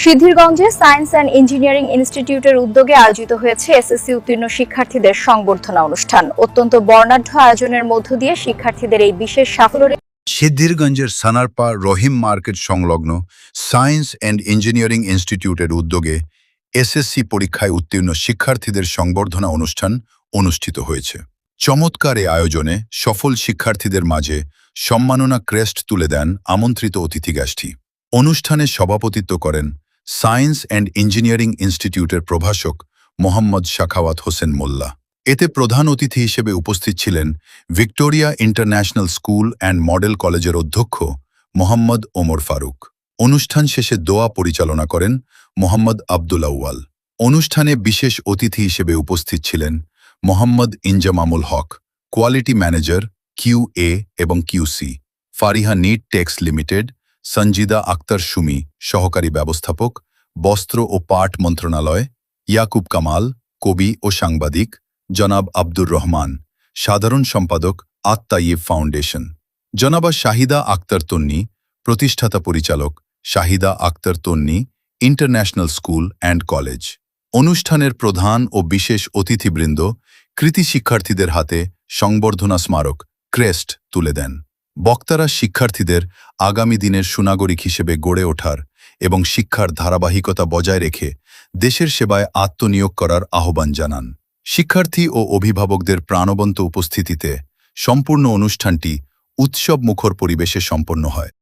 সিদ্ধিরগঞ্জে science and engineering ইনস্টিটিউটের উদ্যোগে আয়োজিত হয়েছে এসএসসি উত্তীর্ণ শিক্ষার্থীদের সংবর্ধনা অনুষ্ঠান। অত্যন্ত বর্ণাঢ্য আয়োজনের মধ্য দিয়ে শিক্ষার্থীদের এই বিশেষ সাফল্য সিদ্ধিরগঞ্জের সানারপা রহিম মার্কেট সংলগ্ন সায়েন্স অ্যান্ড ইঞ্জিনিয়ারিং ইনস্টিটিউটের উদ্যোগে এসএসসি পরীক্ষায় উত্তীর্ণ শিক্ষার্থীদের সংবর্ধনা অনুষ্ঠান অনুষ্ঠিত হয়েছে। চমৎকার এ আয়োজনে সফল শিক্ষার্থীদের মাঝে সম্মাননা ক্রেস্ট তুলে দেন আমন্ত্রিত অতিথিগাষ্ঠী। অনুষ্ঠানে সভাপতিত্ব করেন সায়েন্স অ্যান্ড ইঞ্জিনিয়ারিং ইনস্টিটিউটের প্রভাষক মোহাম্মদ শাখাওয়াত হোসেন মোল্লা। এতে প্রধান অতিথি হিসেবে উপস্থিত ছিলেন Victoria international school and model কলেজের অধ্যক্ষ মোহাম্মদ ওমর ফারুক। অনুষ্ঠান শেষে দোয়া পরিচালনা করেন মোহাম্মদ আব্দুল আউয়াল। অনুষ্ঠানে বিশেষ অতিথি হিসেবে উপস্থিত ছিলেন Mohammad Inzamamul Haque, quality manager QA এবং QC, Fariha knit tex limited, Sanjida Akter Sumi, সহকারী ব্যবস্থাপক, বস্ত্র ও পাট মন্ত্রণালয়, ইয়াকুব কামাল, কবি ও সাংবাদিক, জনাব আব্দুর রহমান, সাধারণ সম্পাদক আত-তাইয়িব ফাউন্ডেশন, জনাবা শাহিদা আক্তার তন্নি, প্রতিষ্ঠাতা পরিচালক শাহিদা আক্তার তন্নি ইন্টারন্যাশনাল স্কুল অ্যান্ড কলেজ। অনুষ্ঠানের প্রধান ও বিশেষ অতিথিবৃন্দ কৃতি শিক্ষার্থীদের হাতে সংবর্ধনা স্মারক ক্রেস্ট তুলে দেন। বক্তারা শিক্ষার্থীদের আগামী দিনের সুনাগরিক হিসেবে গড়ে ওঠার এবং শিক্ষার ধারাবাহিকতা বজায় রেখে দেশের সেবায় আত্মনিয়োগ করার আহ্বান জানান। শিক্ষার্থী ও অভিভাবকদের প্রাণবন্ত উপস্থিতিতে সম্পূর্ণ অনুষ্ঠানটি উৎসবমুখর পরিবেশে সম্পন্ন হয়।